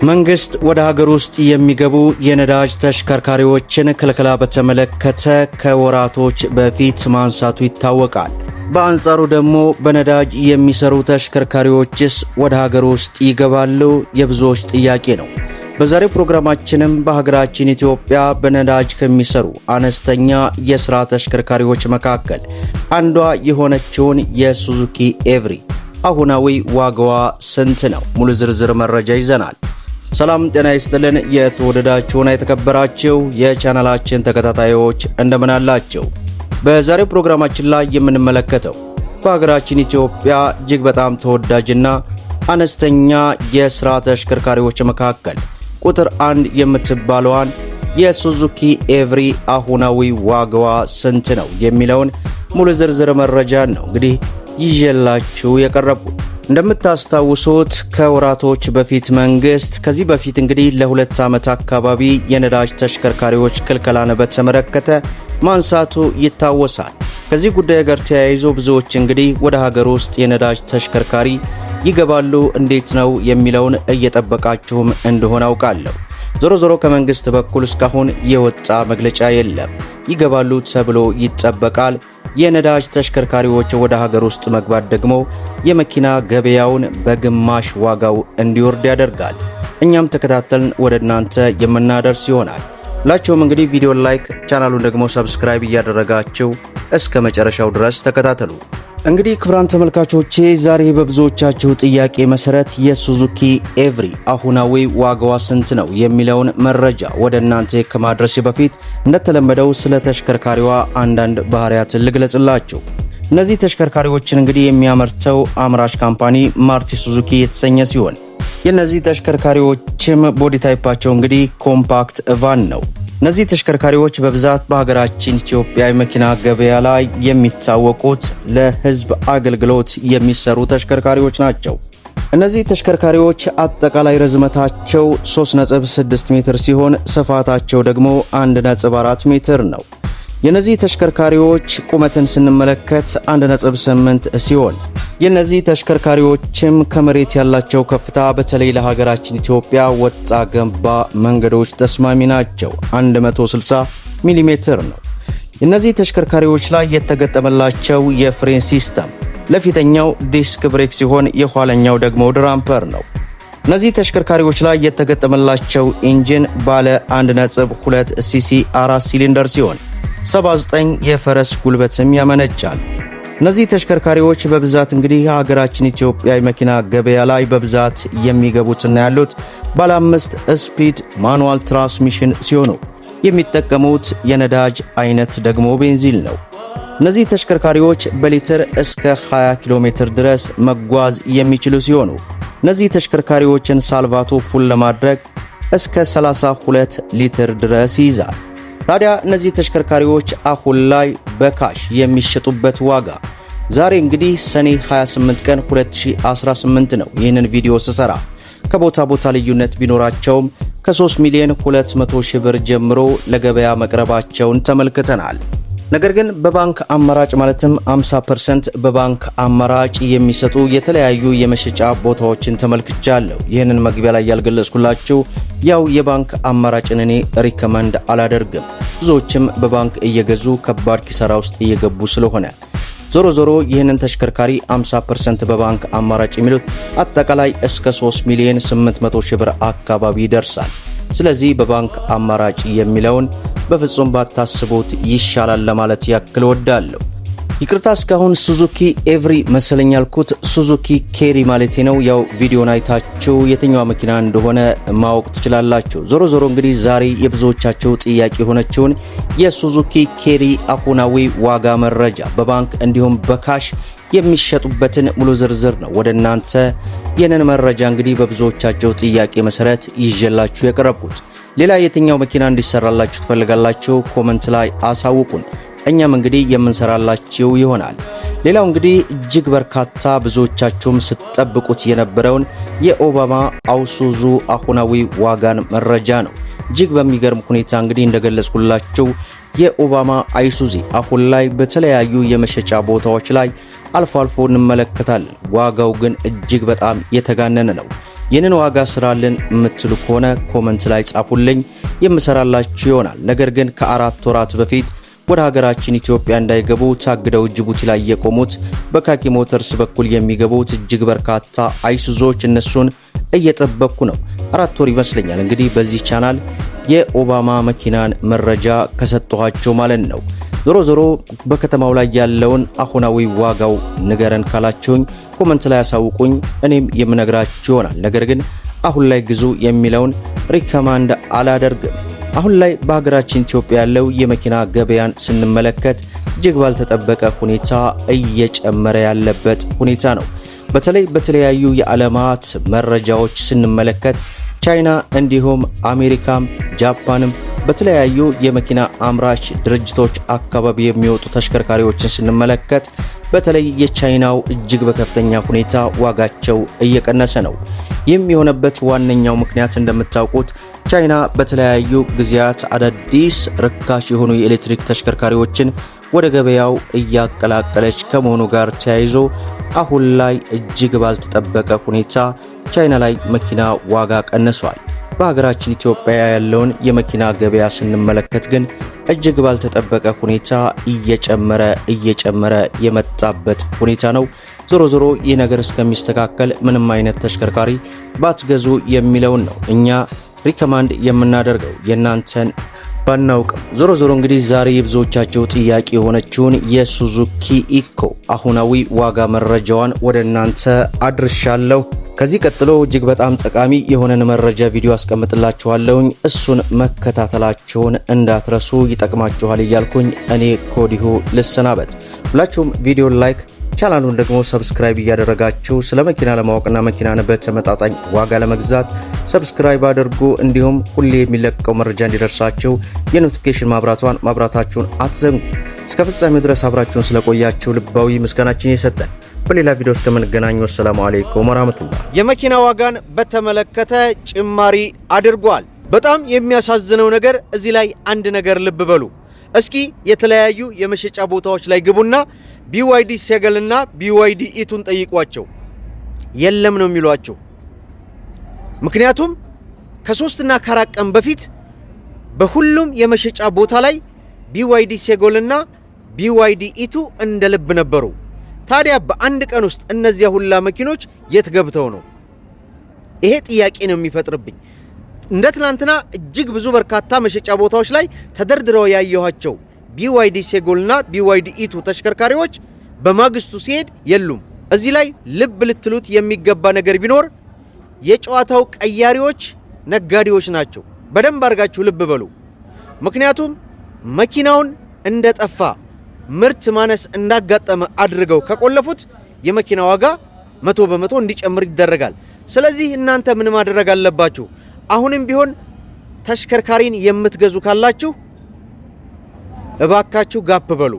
መንግስት ወደ ሀገር ውስጥ የሚገቡ የነዳጅ ተሽከርካሪዎችን ክልከላ በተመለከተ ከወራቶች በፊት ማንሳቱ ይታወቃል። በአንጻሩ ደግሞ በነዳጅ የሚሰሩ ተሽከርካሪዎችስ ወደ ሀገር ውስጥ ይገባሉ? የብዙዎች ጥያቄ ነው። በዛሬው ፕሮግራማችንም በሀገራችን ኢትዮጵያ በነዳጅ ከሚሰሩ አነስተኛ የሥራ ተሽከርካሪዎች መካከል አንዷ የሆነችውን የሱዙኪ ኤቭሪ አሁናዊ ዋጋዋ ስንት ነው? ሙሉ ዝርዝር መረጃ ይዘናል። ሰላም ጤና ይስጥልን። የተወደዳችሁና የተከበራችሁ የቻናላችን ተከታታዮች እንደምን አላችሁ? በዛሬው ፕሮግራማችን ላይ የምንመለከተው በሀገራችን ኢትዮጵያ እጅግ በጣም ተወዳጅና አነስተኛ የሥራ ተሽከርካሪዎች መካከል ቁጥር 1 የምትባለዋን የሱዙኪ ኤቭሪ አሁናዊ ዋጋዋ ስንት ነው የሚለውን ሙሉ ዝርዝር መረጃ ነው እንግዲህ ይዤላችሁ የቀረብኩት። እንደምታስታውሱት ከወራቶች በፊት መንግስት ከዚህ በፊት እንግዲህ ለ2 ዓመት አካባቢ የነዳጅ ተሽከርካሪዎች ክልከላን በተመለከተ ማንሳቱ ይታወሳል። ከዚህ ጉዳይ ጋር ተያይዞ ብዙዎች እንግዲህ ወደ ሀገር ውስጥ የነዳጅ ተሽከርካሪ ይገባሉ እንዴት ነው የሚለውን እየጠበቃችሁም እንደሆነ አውቃለሁ። ዞሮ ዞሮ ከመንግስት በኩል እስካሁን የወጣ መግለጫ የለም። ይገባሉ ተብሎ ይጠበቃል። የነዳጅ ተሽከርካሪዎች ወደ ሀገር ውስጥ መግባት ደግሞ የመኪና ገበያውን በግማሽ ዋጋው እንዲወርድ ያደርጋል። እኛም ተከታተልን ወደ እናንተ የምናደርስ ይሆናል። ሁላችሁም እንግዲህ ቪዲዮ ላይክ፣ ቻናሉን ደግሞ ሰብስክራይብ እያደረጋችሁ እስከ መጨረሻው ድረስ ተከታተሉ። እንግዲህ ክቡራን ተመልካቾቼ ዛሬ በብዙዎቻችሁ ጥያቄ መሰረት የሱዙኪ ኤቭሪ አሁናዊ ዋጋዋ ስንት ነው የሚለውን መረጃ ወደ እናንተ ከማድረሴ በፊት እንደተለመደው ስለ ተሽከርካሪዋ አንዳንድ ባህሪያትን ልግለጽላችሁ። እነዚህ ተሽከርካሪዎችን እንግዲህ የሚያመርተው አምራች ካምፓኒ ማሩቲ ሱዙኪ የተሰኘ ሲሆን የነዚህ ተሽከርካሪዎችም ቦዲ ታይፓቸው እንግዲህ ኮምፓክት ቫን ነው። እነዚህ ተሽከርካሪዎች በብዛት በሀገራችን ኢትዮጵያ የመኪና ገበያ ላይ የሚታወቁት ለሕዝብ አገልግሎት የሚሰሩ ተሽከርካሪዎች ናቸው። እነዚህ ተሽከርካሪዎች አጠቃላይ ርዝመታቸው 3.6 ሜትር ሲሆን ስፋታቸው ደግሞ 1.4 ሜትር ነው። የነዚህ ተሽከርካሪዎች ቁመትን ስንመለከት 1.8 ሲሆን የነዚህ ተሽከርካሪዎችም ከመሬት ያላቸው ከፍታ በተለይ ለሀገራችን ኢትዮጵያ ወጣ ገባ መንገዶች ተስማሚ ናቸው። 160 ሚሊ ሜትር ነው። የነዚህ ተሽከርካሪዎች ላይ የተገጠመላቸው የፍሬን ሲስተም ለፊተኛው ዲስክ ብሬክ ሲሆን የኋለኛው ደግሞ ድራምፐር ነው። እነዚህ ተሽከርካሪዎች ላይ የተገጠመላቸው ኢንጂን ባለ 1.2 ሲሲ 4 ሲሊንደር ሲሆን 79 የፈረስ ጉልበትም ያመነጫል። እነዚህ ተሽከርካሪዎች በብዛት እንግዲህ ሀገራችን ኢትዮጵያ የመኪና ገበያ ላይ በብዛት የሚገቡትና ያሉት ባለ 5 ስፒድ ማኑዋል ትራንስሚሽን ሲሆኑ የሚጠቀሙት የነዳጅ አይነት ደግሞ ቤንዚን ነው። እነዚህ ተሽከርካሪዎች በሊትር እስከ 20 ኪሎ ሜትር ድረስ መጓዝ የሚችሉ ሲሆኑ እነዚህ ተሽከርካሪዎችን ሳልቫቶ ፉል ለማድረግ እስከ 32 ሊትር ድረስ ይይዛል። ታዲያ እነዚህ ተሽከርካሪዎች አሁን ላይ በካሽ የሚሸጡበት ዋጋ ዛሬ እንግዲህ ሰኔ 28 ቀን 2018 ነው። ይህንን ቪዲዮ ስሰራ ከቦታ ቦታ ልዩነት ቢኖራቸውም ከ3 ሚሊዮን 200 ሺህ ብር ጀምሮ ለገበያ መቅረባቸውን ተመልክተናል። ነገር ግን በባንክ አማራጭ ማለትም 50% በባንክ አማራጭ የሚሰጡ የተለያዩ የመሸጫ ቦታዎችን ተመልክቻለሁ። ይህንን መግቢያ ላይ ያልገለጽኩላችሁ ያው የባንክ አማራጭን እኔ ሪከመንድ አላደርግም። ብዙዎችም በባንክ እየገዙ ከባድ ኪሳራ ውስጥ እየገቡ ስለሆነ ዞሮ ዞሮ ይህንን ተሽከርካሪ 50% በባንክ አማራጭ የሚሉት አጠቃላይ እስከ 3 ሚሊዮን 800 ሺህ ብር አካባቢ ይደርሳል። ስለዚህ በባንክ አማራጭ የሚለውን በፍጹም ባታስቡት ይሻላል ለማለት ያክል ወዳለሁ። ይቅርታ እስካሁን ሱዙኪ ኤቭሪ መሰለኝ ያልኩት ሱዙኪ ኬሪ ማለቴ ነው። ያው ቪዲዮን አይታችሁ የትኛው መኪና እንደሆነ ማወቅ ትችላላችሁ። ዞሮ ዞሮ እንግዲህ ዛሬ የብዙዎቻችሁ ጥያቄ የሆነችውን የሱዙኪ ኬሪ አሁናዊ ዋጋ መረጃ በባንክ እንዲሁም በካሽ የሚሸጡበትን ሙሉ ዝርዝር ነው ወደ እናንተ የነን መረጃ እንግዲህ በብዙዎቻችሁ ጥያቄ መሰረት ይዤላችሁ የቀረብኩት። ሌላ የትኛው መኪና እንዲሰራላችሁ ትፈልጋላችሁ? ኮሜንት ላይ አሳውቁን። እኛም እንግዲህ የምንሰራላችሁ ይሆናል። ሌላው እንግዲህ እጅግ በርካታ ብዙዎቻችሁም ስትጠብቁት የነበረውን የኦባማ አይሱዙ አሁናዊ ዋጋን መረጃ ነው። እጅግ በሚገርም ሁኔታ እንግዲህ እንደገለጽኩላችሁ የኦባማ አይሱዚ አሁን ላይ በተለያዩ የመሸጫ ቦታዎች ላይ አልፎ አልፎ እንመለከታለን። ዋጋው ግን እጅግ በጣም የተጋነነ ነው። ይህንን ዋጋ ስራልን የምትሉ ከሆነ ኮመንት ላይ ጻፉልኝ፣ የምሰራላችሁ ይሆናል። ነገር ግን ከ4 ወራት በፊት ወደ ሀገራችን ኢትዮጵያ እንዳይገቡ ታግደው ጅቡቲ ላይ የቆሙት በካኪ ሞተርስ በኩል የሚገቡት እጅግ በርካታ አይሱዞች እነሱን እየጠበቁ ነው። 4 ወር ይመስለኛል እንግዲህ በዚህ ቻናል የኦባማ መኪናን መረጃ ከሰጠኋቸው ማለት ነው። ዞሮ በከተማው ላይ ያለውን አሁናዊ ዋጋው ንገረን ካላችሁኝ ኮመንት ላይ ያሳውቁኝ፣ እኔም የምነግራችሁ ይሆናል። ነገር ግን አሁን ላይ ግዙ የሚለውን ሪከማንድ አላደርግም። አሁን ላይ በሀገራችን ኢትዮጵያ ያለው የመኪና ገበያን ስንመለከት እጅግ ባልተጠበቀ ሁኔታ እየጨመረ ያለበት ሁኔታ ነው። በተለይ በተለያዩ የዓለማት መረጃዎች ስንመለከት ቻይና እንዲሁም አሜሪካም ጃፓንም በተለያዩ የመኪና አምራች ድርጅቶች አካባቢ የሚወጡ ተሽከርካሪዎችን ስንመለከት በተለይ የቻይናው እጅግ በከፍተኛ ሁኔታ ዋጋቸው እየቀነሰ ነው። ይህም የሆነበት ዋነኛው ምክንያት እንደምታውቁት ቻይና በተለያዩ ጊዜያት አዳዲስ ርካሽ የሆኑ የኤሌክትሪክ ተሽከርካሪዎችን ወደ ገበያው እያቀላቀለች ከመሆኑ ጋር ተያይዞ አሁን ላይ እጅግ ባልተጠበቀ ሁኔታ ቻይና ላይ መኪና ዋጋ ቀንሷል። በሀገራችን ኢትዮጵያ ያለውን የመኪና ገበያ ስንመለከት ግን እጅግ ባልተጠበቀ ሁኔታ እየጨመረ የመጣበት ሁኔታ ነው። ዞሮ ይህ ነገር እስከሚስተካከል ምንም አይነት ተሽከርካሪ ባትገዙ የሚለውን ነው እኛ ሪከማንድ የምናደርገው የናንተን ባናውቅም። ዞሮ እንግዲህ ዛሬ የብዙዎቻቸው ጥያቄ የሆነችውን የሱዙኪ ኢኮ አሁናዊ ዋጋ መረጃዋን ወደ እናንተ አድርሻለሁ። ከዚህ ቀጥሎ እጅግ በጣም ጠቃሚ የሆነን መረጃ ቪዲዮ አስቀምጥላችኋለሁ። እሱን መከታተላችሁን እንዳትረሱ፣ ይጠቅማችኋል እያልኩኝ እኔ ኮዲሁ ልሰናበት። ሁላችሁም ቪዲዮ ላይክ ቻናሉን ደግሞ ሰብስክራይብ እያደረጋችሁ ስለ መኪና ለማወቅና መኪናን በተመጣጣኝ ዋጋ ለመግዛት ሰብስክራይብ አድርጉ። እንዲሁም ሁሌ የሚለቀቀው መረጃ እንዲደርሳችሁ የኖቲፊኬሽን ማብራታችሁን አትዘንጉ። እስከ ፍጻሜው ድረስ አብራችሁን ስለቆያችሁ ልባዊ ምስጋናችን እየሰጠን በሌላ ቪዲዮ እስከምንገናኝ ወሰላሙ አለይኩም ወራህመቱላህ። የመኪና ዋጋን በተመለከተ ጭማሪ አድርጓል። በጣም የሚያሳዝነው ነገር እዚህ ላይ አንድ ነገር ልብ በሉ እስኪ። የተለያዩ የመሸጫ ቦታዎች ላይ ግቡና BYD ሴገልና BYD ኢቱን ጠይቋቸው፣ የለም ነው የሚሏቸው። ምክንያቱም ከ3 እና ከ4 ቀን በፊት በሁሉም የመሸጫ ቦታ ላይ BYD ሴጎልና BYD ኢቱ እንደ ልብ ነበሩ። ታዲያ በአንድ ቀን ውስጥ እነዚያ ሁላ መኪኖች የት ገብተው ነው? ይሄ ጥያቄ ነው የሚፈጥርብኝ። እንደ ትናንትና እጅግ ብዙ በርካታ መሸጫ ቦታዎች ላይ ተደርድረው ያየኋቸው BYD ሴጎልና BYD ኢቱ ተሽከርካሪዎች በማግስቱ ሲሄድ የሉም። እዚህ ላይ ልብ ልትሉት የሚገባ ነገር ቢኖር የጨዋታው ቀያሪዎች ነጋዴዎች ናቸው። በደንብ አድርጋችሁ ልብ በሉ። ምክንያቱም መኪናውን እንደጠፋ ምርት ማነስ እንዳጋጠመ አድርገው ከቆለፉት የመኪና ዋጋ 100% እንዲጨምር ይደረጋል። ስለዚህ እናንተ ምን ማድረግ አለባችሁ? አሁንም ቢሆን ተሽከርካሪን የምትገዙ ካላችሁ እባካችሁ ጋፕ በሉ።